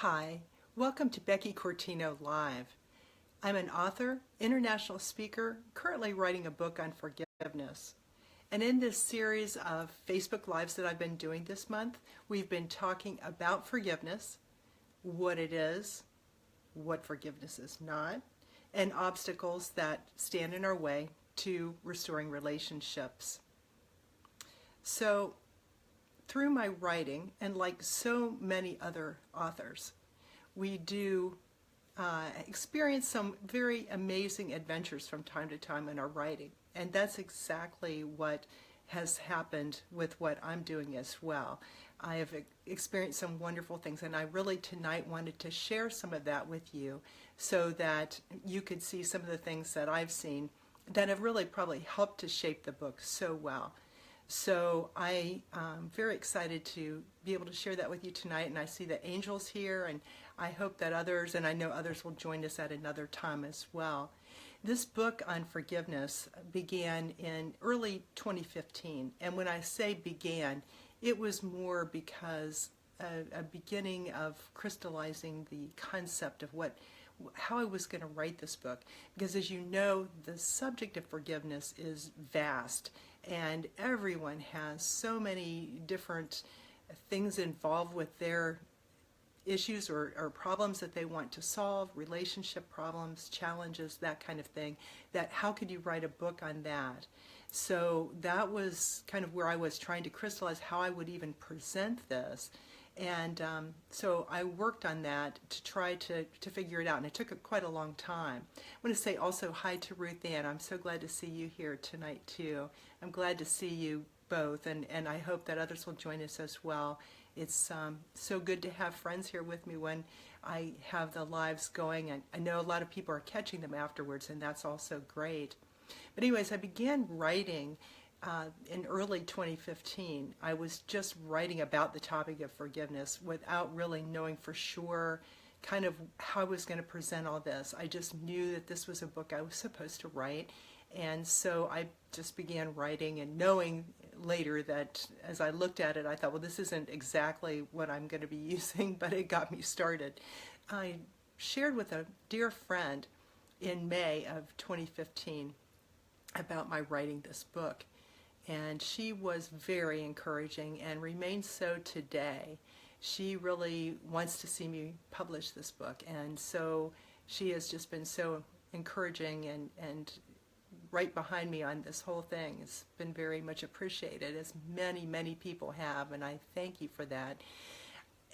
Hi, welcome to Becky Cortino Live. I'm an author, international speaker, currently writing a book on forgiveness. And in this series of Facebook Lives that I've been doing this month, we've been talking about forgiveness, what it is, what forgiveness is not, and obstacles that stand in our way to restoring relationships. So, through my writing, and like so many other authors, we do experience some very amazing adventures from time to time in our writing. And that's exactly what has happened with what I'm doing as well. I have experienced some wonderful things, and I really tonight wanted to share some of that with you so that you could see some of the things that I've seen that have really probably helped to shape the book so well. So I am very excited to be able to share that with you tonight, and I see the angels here, and I hope that others, and I know others will join us at another time as well. This book on forgiveness began in early 2015, and when I say began, it was more because a beginning of crystallizing the concept of how I was going to write this book. Because as you know, the subject of forgiveness is vast, and everyone has so many different things involved with their issues or problems that they want to solve, relationship problems, challenges, that kind of thing, that how could you write a book on that? So that was kind of where I was trying to crystallize how I would even present this. And so I worked on that to try to figure it out, and it took quite a long time. I want to say also hi to Ruth Ann. I'm so glad to see you here tonight too. I'm glad to see you both, and I hope that others will join us as well. It's so good to have friends here with me when I have the lives going, and I know a lot of people are catching them afterwards, and that's also great. But anyways, I began writing in early 2015. I was just writing about the topic of forgiveness without really knowing for sure kind of how I was going to present all this. I just knew that this was a book I was supposed to write, and so I just began writing, and knowing later that as I looked at it, I thought, well, this isn't exactly what I'm going to be using, but it got me started. I shared with a dear friend in May of 2015 about my writing this book, and she was very encouraging and remains so today. She really wants to see me publish this book, and so she has just been so encouraging and right behind me on this whole thing. It's been very much appreciated, as many people have, and I thank you for that.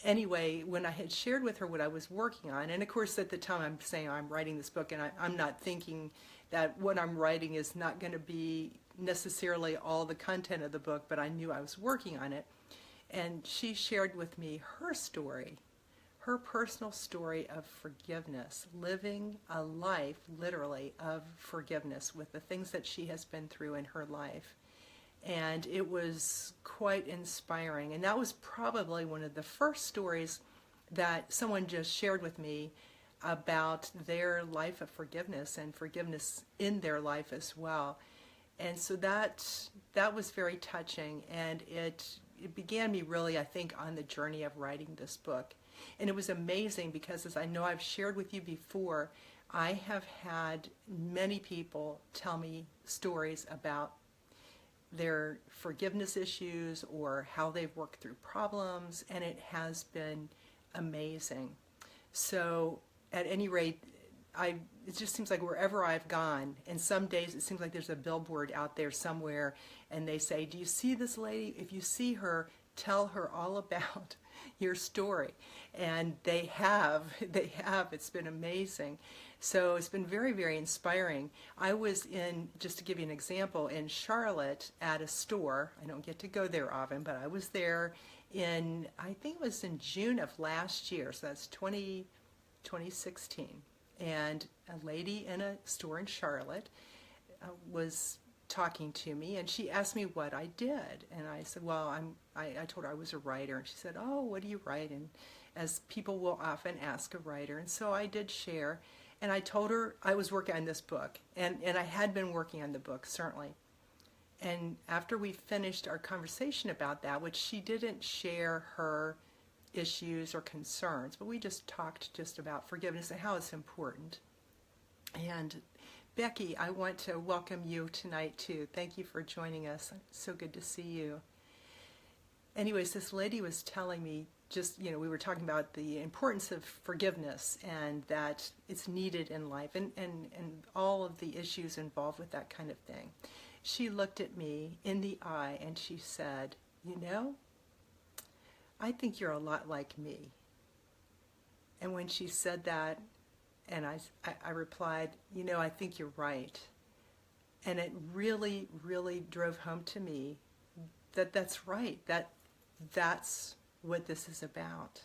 Anyway, when I had shared with her what I was working on, and of course at the time I'm saying I'm writing this book, and I'm not thinking that what I'm writing is not going to be necessarily all the content of the book, but I knew I was working on it. And she shared with me her story, her personal story of forgiveness, living a life literally of forgiveness with the things that she has been through in her life. And it was quite inspiring. And that was probably one of the first stories that someone just shared with me about their life of forgiveness and forgiveness in their life as well. And so that was very touching, and it began me really, I think, on the journey of writing this book. And it was amazing because, as I know I've shared with you before, I have had many people tell me stories about their forgiveness issues or how they've worked through problems, and it has been amazing. So at any rate, it just seems like wherever I've gone, and some days it seems like there's a billboard out there somewhere, and they say, do you see this lady? If you see her, tell her all about your story. And they have. It's been amazing. So it's been very inspiring. I was in, just to give you an example, in Charlotte at a store. I don't get to go there often, but I was there in, I think it was in June of last year, so that's 2016. And a lady in a store in Charlotte was talking to me, and she asked me what I did, and I said, well, I told her I was a writer, and she said, oh, what do you write? And as people will often ask a writer, and so I did share, and I told her I was working on this book, and I had been working on the book, certainly. And after we finished our conversation about that, which she didn't share her issues or concerns, but we just talked just about forgiveness and how it's important. And Becky, I want to welcome you tonight too. Thank you for joining us. So good to see you. Anyways, this lady was telling me we were talking about the importance of forgiveness and that it's needed in life and all of the issues involved with that kind of thing. She looked at me in the eye and she said, I think you're a lot like me. And when she said that, and I replied, I think you're right. And it really, really drove home to me that that's right, that's what this is about.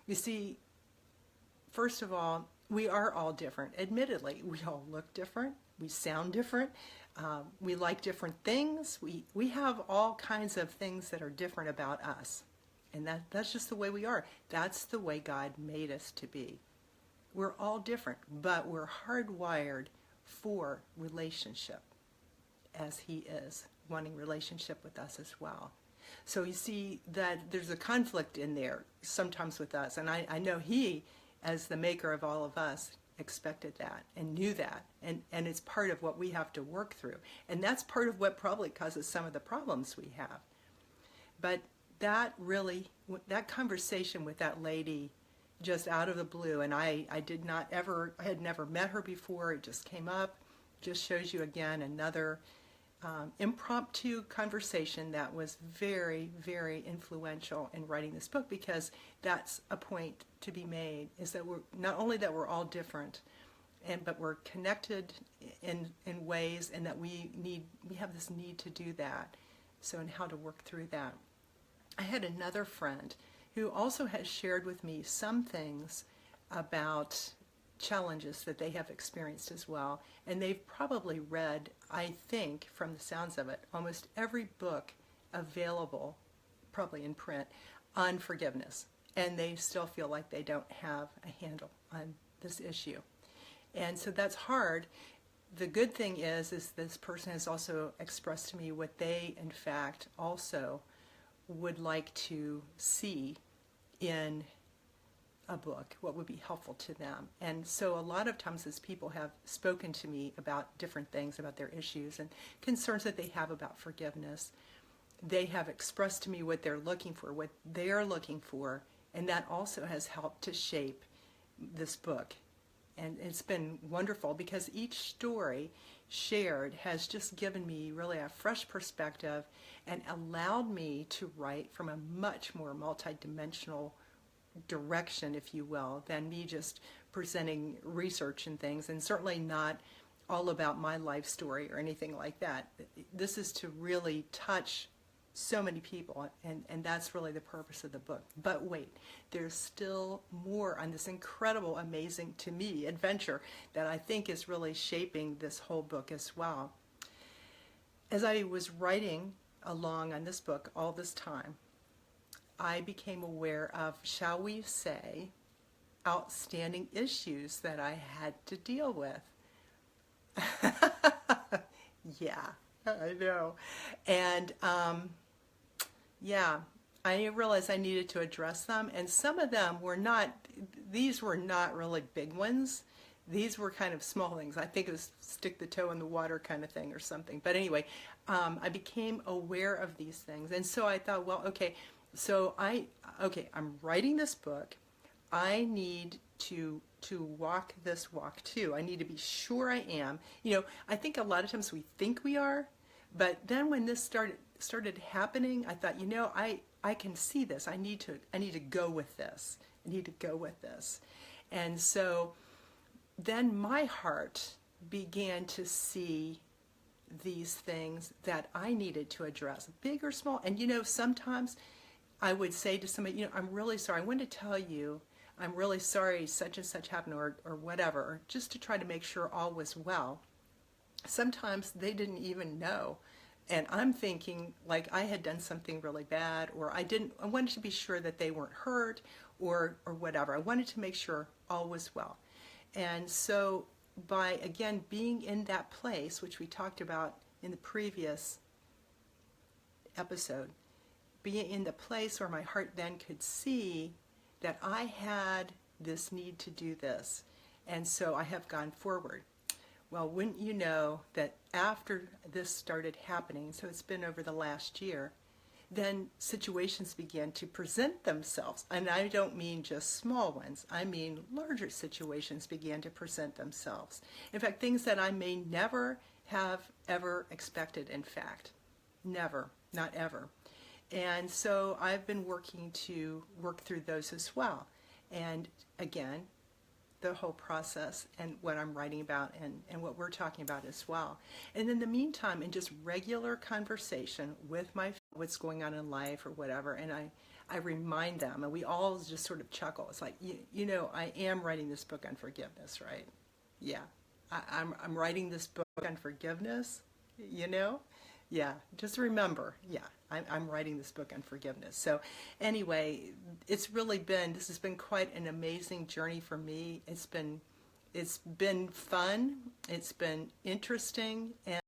You see, first of all, we are all different. Admittedly, we all look different. We sound different. We like different things. We have all kinds of things that are different about us. And that's just the way we are. That's the way God made us to be. We're all different, but we're hardwired for relationship, as He is wanting relationship with us as well. So you see that there's a conflict in there sometimes with us. And I know He, as the maker of all of us, expected that and knew that. And it's part of what we have to work through. And that's part of what probably causes some of the problems we have. But that conversation with that lady, just out of the blue, and I had never met her before. It just came up. Just shows you again another impromptu conversation that was very, very influential in writing this book, because that's a point to be made, is that we're not only that we're all different, but we're connected in ways, and that we have this need to do that. So, and how to work through that. I had another friend who also has shared with me some things about challenges that they have experienced as well. And they've probably read, I think, from the sounds of it, almost every book available, probably in print, on forgiveness. And they still feel like they don't have a handle on this issue. And so that's hard. The good thing is this person has also expressed to me what they, in fact, also would like to see in a book, what would be helpful to them. And so a lot of times as people have spoken to me about different things, about their issues and concerns that they have about forgiveness, they have expressed to me what they're looking for, and that also has helped to shape this book. And it's been wonderful, because each story shared has just given me really a fresh perspective and allowed me to write from a much more multidimensional direction, if you will, than me just presenting research and things, and certainly not all about my life story or anything like that. This is to really touch so many people, and that's really the purpose of the book. But wait, there's still more on this incredible, amazing, to me, adventure that I think is really shaping this whole book as well. As I was writing along on this book all this time, I became aware of, shall we say, outstanding issues that I had to deal with. Yeah, I know. And I realized I needed to address them, and some of them were not really big ones. These were kind of small things. I think it was stick the toe in the water kind of thing or something. But anyway, I became aware of these things. And so I thought, well, okay, so I'm writing this book. I need to walk this walk too. I need to be sure I am. I think a lot of times we think we are, but then when this started happening, I thought, I can see this. I need to go with this. I need to go with this. And so then my heart began to see these things that I needed to address, big or small. And sometimes I would say to somebody, I'm really sorry. I want to tell you, I'm really sorry such and such happened, or whatever, or just to try to make sure all was well. Sometimes they didn't even know. And I'm thinking like I had done something really bad, or I wanted to be sure that they weren't hurt or whatever. I wanted to make sure all was well. And so by, again, being in that place, which we talked about in the previous episode, be in the place where my heart then could see that I had this need to do this. And so I have gone forward. Well, wouldn't you know that after this started happening, so it's been over the last year, then situations began to present themselves. And I don't mean just small ones. I mean larger situations began to present themselves. In fact, things that I may never have ever expected, in fact. Never, not ever. And so I've been working to work through those as well. And again, the whole process and what I'm writing about and what we're talking about as well. And in the meantime, in just regular conversation with what's going on in life or whatever, and I remind them, and we all just sort of chuckle. It's like, you know, I am writing this book on forgiveness, right? Yeah, I'm writing this book on forgiveness, you know? Yeah, just remember, yeah, I'm writing this book on forgiveness. So anyway, this has been quite an amazing journey for me. It's been fun, it's been interesting, and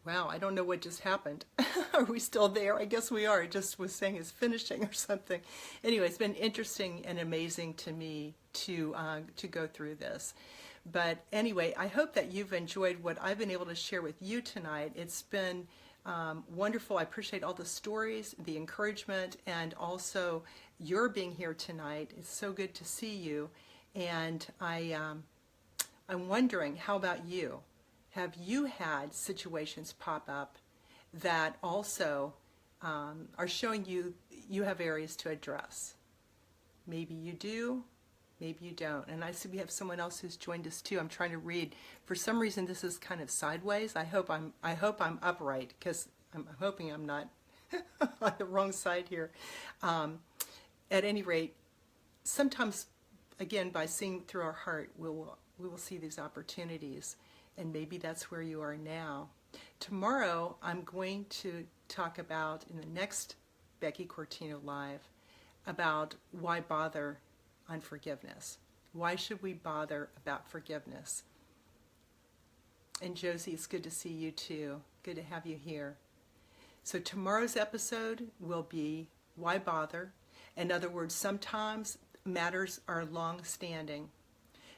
wow, I don't know what just happened. Are we still there? I guess we are. I just was saying it's finishing or something. Anyway, it's been interesting and amazing to me to go through this. But anyway, I hope that you've enjoyed what I've been able to share with you tonight. It's been wonderful. I appreciate all the stories, the encouragement, and also your being here tonight. It's so good to see you. And I'm wondering, how about you? Have you had situations pop up that also are showing you have areas to address? Maybe you do. Maybe you don't. And I see we have someone else who's joined us too. I'm trying to read. For some reason, this is kind of sideways. I hope I'm upright, because I'm hoping I'm not on the wrong side here. At any rate, sometimes, again, by seeing through our heart, we will see these opportunities, and maybe that's where you are now. Tomorrow, I'm going to talk about, in the next Becky Cortino Live, about why bother on forgiveness. Why should we bother about forgiveness? And Josie, it's good to see you too. Good to have you here. So tomorrow's episode will be why bother? In other words, sometimes matters are long-standing.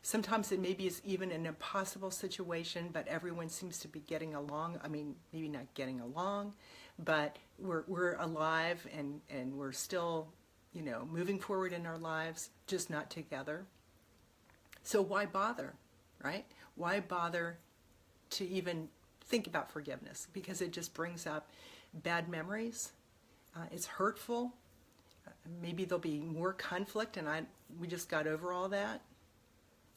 Sometimes it maybe is even an impossible situation, but everyone seems to be getting along. I mean, maybe not getting along, but we're alive and we're still, you know, moving forward in our lives, just not together. So why bother, right? Why bother to even think about forgiveness? Because it just brings up bad memories. It's hurtful. Maybe there'll be more conflict, and we just got over all that.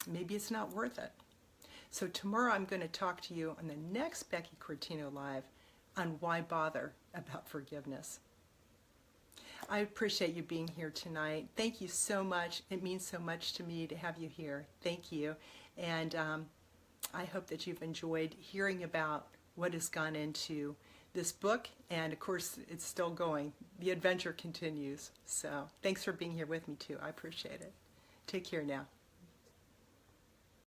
Maybe it's not worth it. So tomorrow I'm going to talk to you on the next Becky Cortino Live on why bother about forgiveness. I appreciate you being here tonight. Thank you so much. It means so much to me to have you here. Thank you. And I hope that you've enjoyed hearing about what has gone into this book. And of course, it's still going. The adventure continues. So thanks for being here with me too. I appreciate it. Take care now.